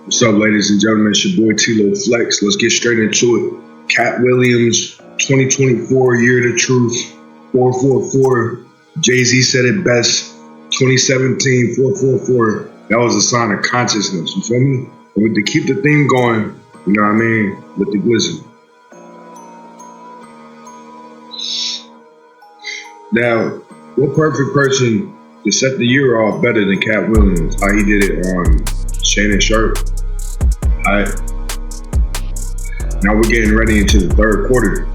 What's up, ladies and gentlemen? It's your boy T-Lo Flex. Let's get straight into it. Katt Williams, 2024 Year of the Truth, 444. Jay-Z said it best, 2017, 444. That was a sign of consciousness, you feel me? And to keep the theme going, you know what I mean, with the glizzy. Now, what perfect person to set the year off better than Katt Williams? How he did it on Shannon Sharp. Alright. Now we're getting ready into the third quarter.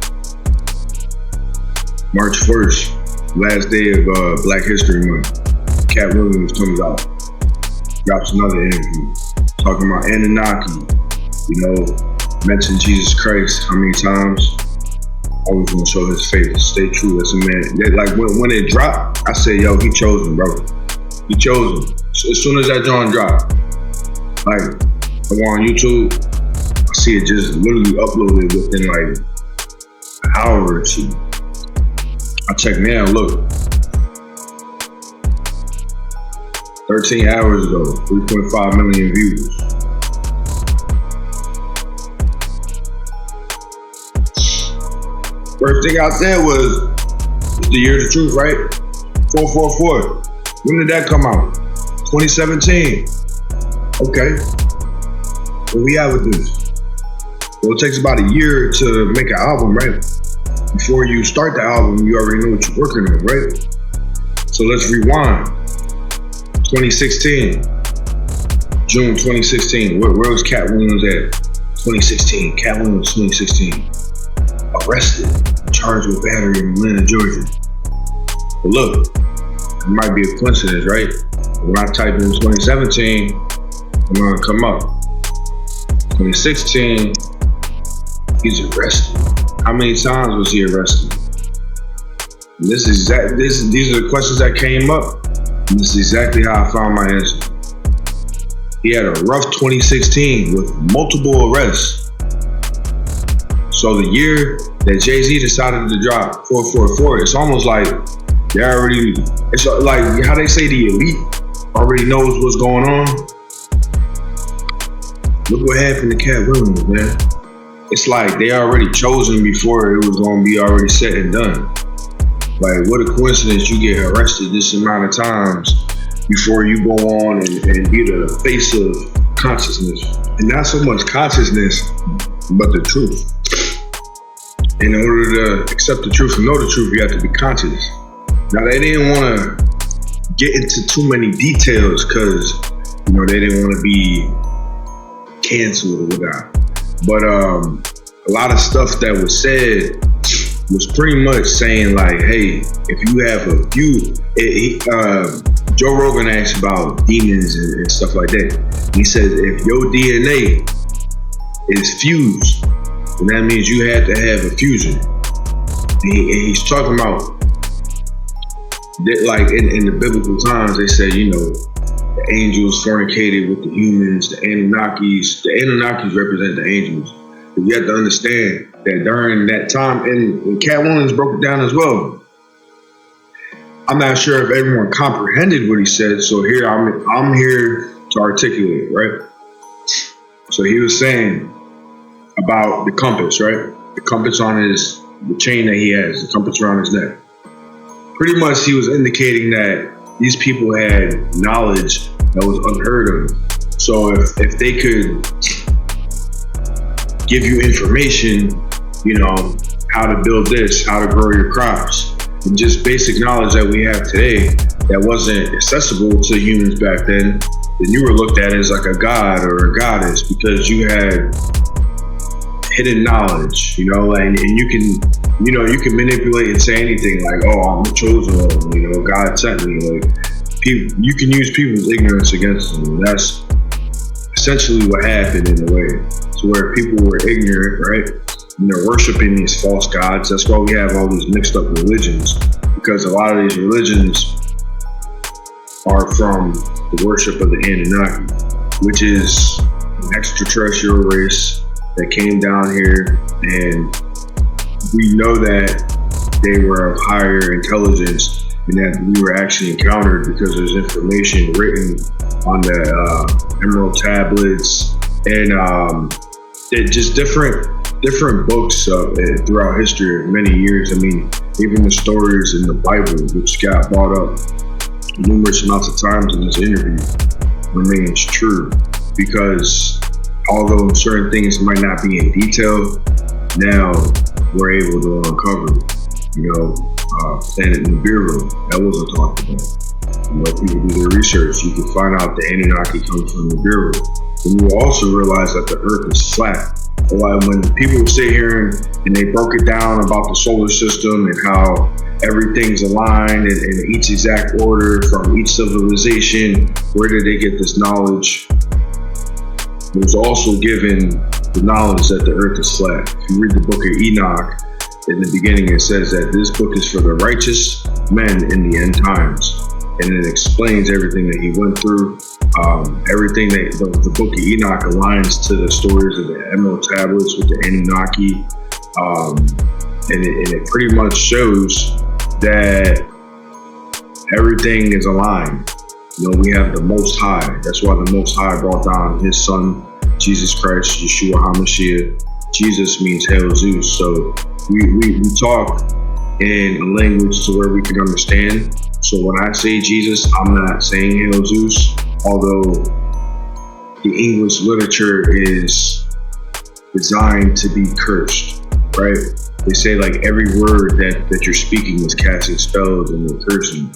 March 1st, last day of Black History Month. Katt Williams comes out, drops another interview, talking about Annunaki, you know, mentioned Jesus Christ how many times. Always want to show his faith, stay true. That's a man. Like when it dropped, I said, yo, he chosen, bro. He chosen. So as soon as that John dropped, like, I go on YouTube, I see it just literally uploaded within like an hour or two. I check now, look. 13 hours ago, 3.5 million views. First thing I said was, it's the year of the truth, right? 444. When did that come out? 2017. Okay. What we at with this? Well, it takes about a year to make an album, right? Before you start the album, you already know what you're working on, right? So let's rewind. 2016. June 2016. Where was Katt Williams at? 2016. Katt Williams, 2016. Arrested, charged with battery in Atlanta, Georgia. But look, it might be a coincidence, right? When I type in 2017, I'm gonna come up. 2016, he's arrested. How many times was he arrested? And these are the questions that came up. And this is exactly how I found my answer. He had a rough 2016 with multiple arrests. So the year that Jay-Z decided to drop 444, it's almost like they already, it's like how they say the elite already knows what's going on. Look what happened to Katt Williams, man. It's like they already chosen before it was gonna be already said and done. Like, what a coincidence you get arrested this amount of times before you go on and be the face of consciousness. And not so much consciousness, but the truth. In order to accept the truth and know the truth, you have to be conscious. Now, they didn't want to get into too many details because, you know, they didn't want to be canceled or whatever. But a lot of stuff that was said was pretty much saying like, hey, if you have a few, Joe Rogan asked about demons and stuff like that. He says, if your DNA is fused, and that means you had to have a fusion. And he's talking about, that, like in the biblical times, they say, you know, the angels fornicated with the humans, the Anunnakis represent the angels. But you have to understand that during that time, and Katt Williams broke it down as well. I'm not sure if everyone comprehended what he said, so here I'm here to articulate it, right? So he was saying about the compass, right? The compass on the chain that he has, the compass around his neck. Pretty much he was indicating that these people had knowledge that was unheard of. So if they could give you information, you know, how to build this, how to grow your crops, and just basic knowledge that we have today that wasn't accessible to humans back then you were looked at as like a god or a goddess because you had hidden knowledge, you know, and you can manipulate and say anything like, oh, I'm the chosen one, you know, God sent me. Like, you can use people's ignorance against them. And that's essentially what happened in a way. So where people were ignorant, right? And they're worshiping these false gods. That's why we have all these mixed up religions, because a lot of these religions are from the worship of the Annunaki, which is an extraterrestrial race that came down here, and we know that they were of higher intelligence and that we were actually encountered because there's information written on the Emerald Tablets And it just different books throughout history, many years. I mean, even the stories in the Bible, which got brought up numerous amounts of times in this interview, remains true, because although certain things might not be in detail, now we're able to uncover, Planet Nibiru, that wasn't talked about. People do their research, you can find out the Annunaki comes from Nibiru. And you will also realize that the Earth is flat. When people sit here and they broke it down about the solar system and how everything's aligned in each exact order from each civilization, where did they get this knowledge? It was also given the knowledge that the Earth is flat. If you read the Book of Enoch, in the beginning it says that this book is for the righteous men in the end times. And it explains everything that he went through. Everything that the Book of Enoch aligns to the stories of the Emerald Tablets with the Annunaki. And it pretty much shows that everything is aligned. We have the Most High. That's why the Most High brought down his son, Jesus Christ, YESHUA HAMASHIACH. Jesus means Hail Zeus. So we talk in a language to where we can understand. So when I say Jesus, I'm not saying Hail Zeus, although the English literature is designed to be cursed, right? They say like every word that you're speaking is casting spells and you're cursing.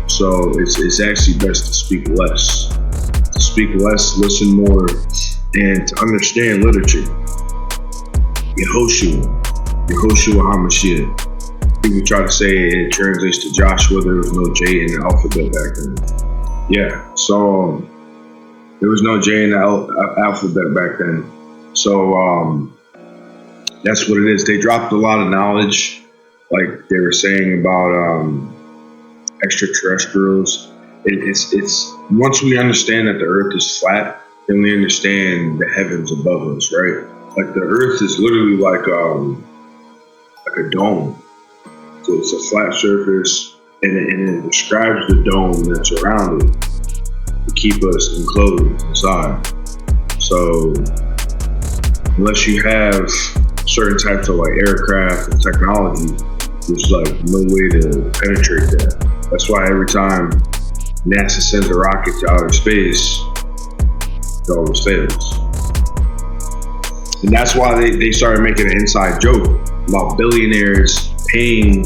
So it's actually best to speak less. To speak less, listen more, and to understand literature. YESHUA HAMASHIACH. People try to say it translates to Joshua. There was no J in the alphabet back then. Yeah, so there was no J in the alphabet back then. So that's what it is. They dropped a lot of knowledge, like they were saying about extraterrestrials. It's once we understand that the Earth is flat, then we understand the heavens above us, right? Like the Earth is literally like a dome. So it's a flat surface, and it describes the dome that's around it to keep us enclosed inside. So unless you have certain types of like aircraft and technology, there's like no way to penetrate that. That's why every time NASA sends a rocket to outer space, it always fails. And that's why they started making an inside joke about billionaires paying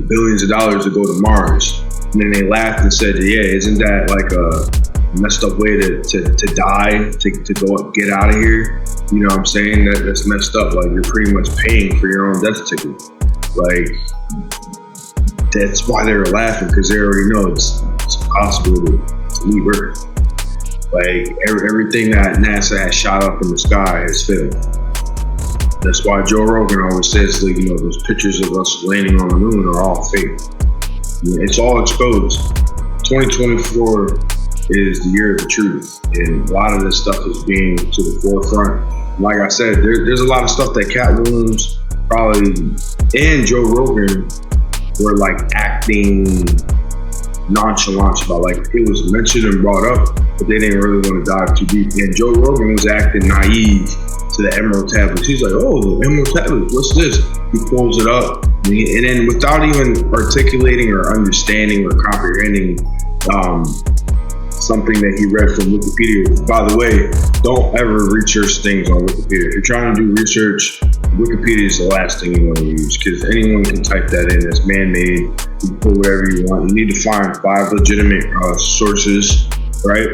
billions of dollars to go to Mars. And then they laughed and said, yeah, isn't that like a messed up way to die, to go get out of here? You know what I'm saying? That's messed up. Like you're pretty much paying for your own death ticket. Like that's why they were laughing, because they already know it's impossible to leave Earth. Like everything that NASA has shot up in the sky has failed. That's why Joe Rogan always says, like, those pictures of us landing on the moon are all fake. It's all exposed. 2024 is the year of the truth, and a lot of this stuff is being to the forefront. Like I said, there's a lot of stuff that Katt Williams probably and Joe Rogan were like acting nonchalant about. Like it was mentioned and brought up, but they didn't really want to dive too deep. And Joe Rogan was acting naive to the Emerald Tablets. He's like, oh, the Emerald Tablets, what's this? He pulls it up, and then without even articulating or understanding or comprehending something that he read from Wikipedia. By the way, don't ever research things on Wikipedia. If you're trying to do research, Wikipedia is the last thing you want to use, because anyone can type that in. It's man-made. You can put whatever you want. You need to find 5 legitimate sources, right?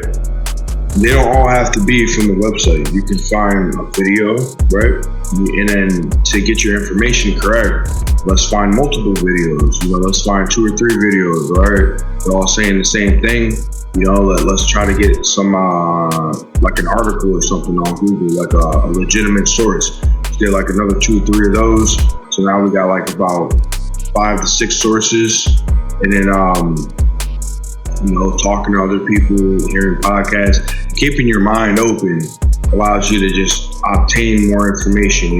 They don't all have to be from the website. You can find a video, right? And then to get your information correct, let's find multiple videos. Let's find 2 or 3 videos, all right? They're all saying the same thing. Let's try to get some, like an article or something on Google, like a legitimate source. Get like another 2 or 3 of those. So now we got like about 5 to 6 sources. And then, talking to other people, hearing podcasts, keeping your mind open allows you to just obtain more information,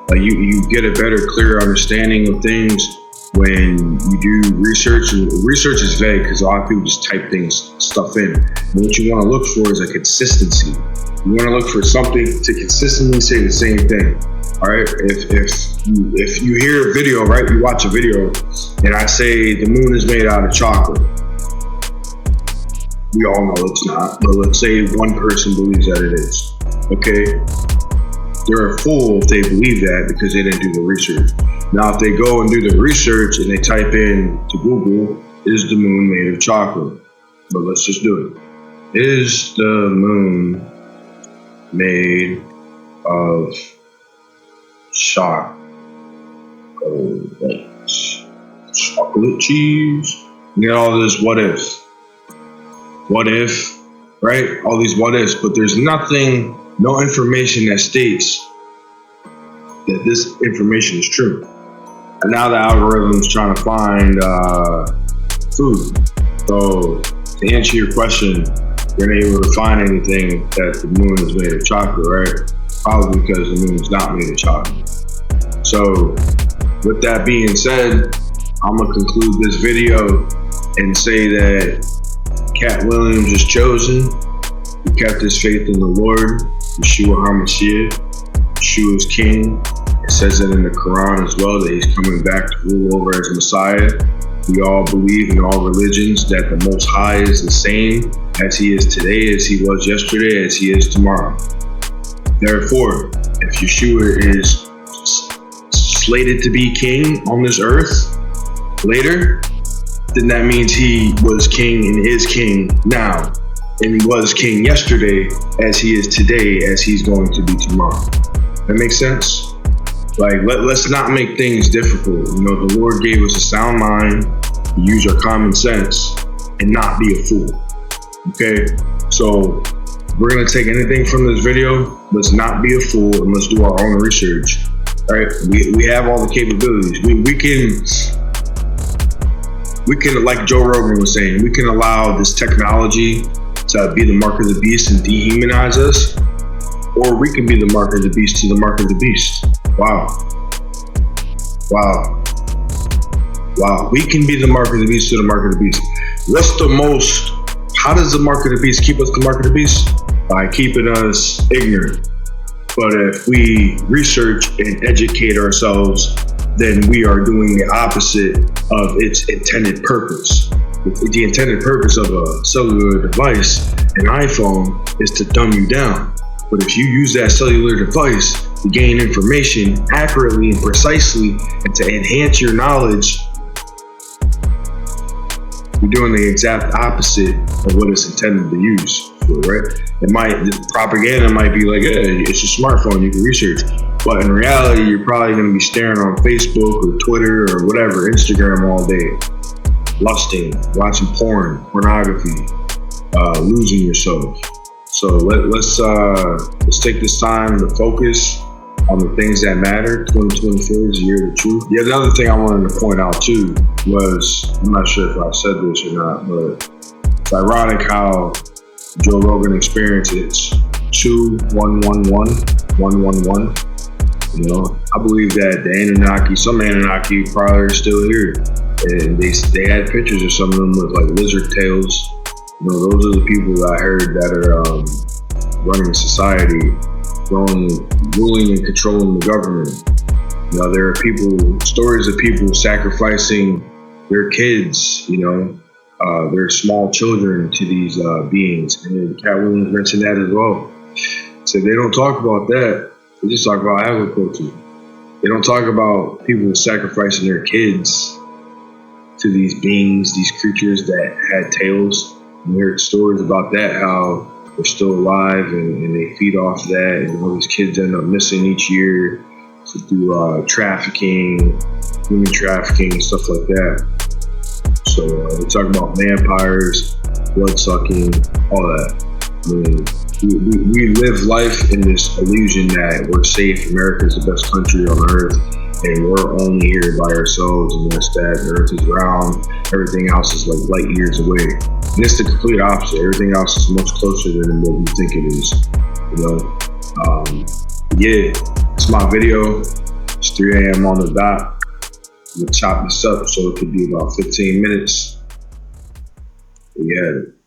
Like you get a better, clearer understanding of things when you do research, and research is vague because a lot of people just type stuff in. And what you want to look for is a consistency. You want to look for something to consistently say the same thing. All right. If you hear a video, right? You watch a video, and I say the moon is made out of chocolate. We all know it's not, but let's say one person believes that it is. Okay. They're a fool if they believe that because they didn't do the research. Now, if they go and do the research and they type in to Google, is the moon made of chocolate? But let's just do it. Is the moon made of chocolate cheese? You get all this what if, right? All these what ifs, but there's no information that states that this information is true. And now the algorithm is trying to find food. So to answer your question, you're not able to find anything that the moon is made of chocolate, right? Probably because the moon is not made of chocolate. So with that being said, I'm gonna conclude this video and say that Katt Williams is chosen. He kept his faith in the Lord, YESHUA HAMASHIACH. YESHUA is king. It says it in the Quran as well, that he's coming back to rule over as Messiah. We all believe in all religions that the Most High is the same as he is today, as he was yesterday, as he is tomorrow. Therefore, if YESHUA is slated to be king on this earth later, then that means he was king and is king now, and he was king yesterday as he is today, as he's going to be tomorrow. That makes sense? Like, let's not make things difficult. You know, the Lord gave us a sound mind, to use our common sense, and not be a fool. Okay? So, if we're gonna take anything from this video, let's not be a fool and let's do our own research. Right? We have all the capabilities. We can, like Joe Rogan was saying, we can allow this technology to be the mark of the beast and dehumanize us, or we can be the mark of the beast to the mark of the beast. Wow. We can be the mark of the beast to the mark of the beast. How does the mark of the beast keep us the mark of the beast? By keeping us ignorant. But if we research and educate ourselves, then we are doing the opposite of its intended purpose. The intended purpose of a cellular device, an iPhone, is to dumb you down. But if you use that cellular device to gain information accurately and precisely and to enhance your knowledge, you're doing the exact opposite of what it's intended to use for, right? The propaganda might be like, hey, it's a smartphone, you can research. But in reality, you're probably gonna be staring on Facebook or Twitter or whatever, Instagram all day, lusting, watching pornography, losing yourself. So let's take this time to focus on the things that matter. 2024 is the year of the truth. Yeah, the other thing I wanted to point out too was, I'm not sure if I said this or not, but it's ironic how Joe Rogan experiences 2-1-1-1-1-1-1. You know, I believe that the Annunaki, some Annunaki probably are still here, and they had pictures of some of them with like lizard tails. You know, those are the people that I heard that are running society, ruling and controlling the government. You know, there are stories of people sacrificing their kids, you know, their small children to these beings. And Katt Williams mentioned that as well. So they don't talk about that. They just talk about agriculture. They don't talk about people sacrificing their kids to these beings, these creatures that had tails. We heard stories about that, how they're still alive and they feed off that, and all these kids end up missing each year through trafficking, human trafficking, and stuff like that. So we talk about vampires, blood sucking, all that. I mean, we live life in this illusion that we're safe, America's the best country on earth, and we're only here by ourselves, and that's that. The earth is round, everything else is like light years away. And it's the complete opposite. Everything else is much closer than what we think it is. You know, yeah, it's my video. It's 3 a.m. on the dot. I'm gonna chop this up so it could be about 15 minutes. We had it.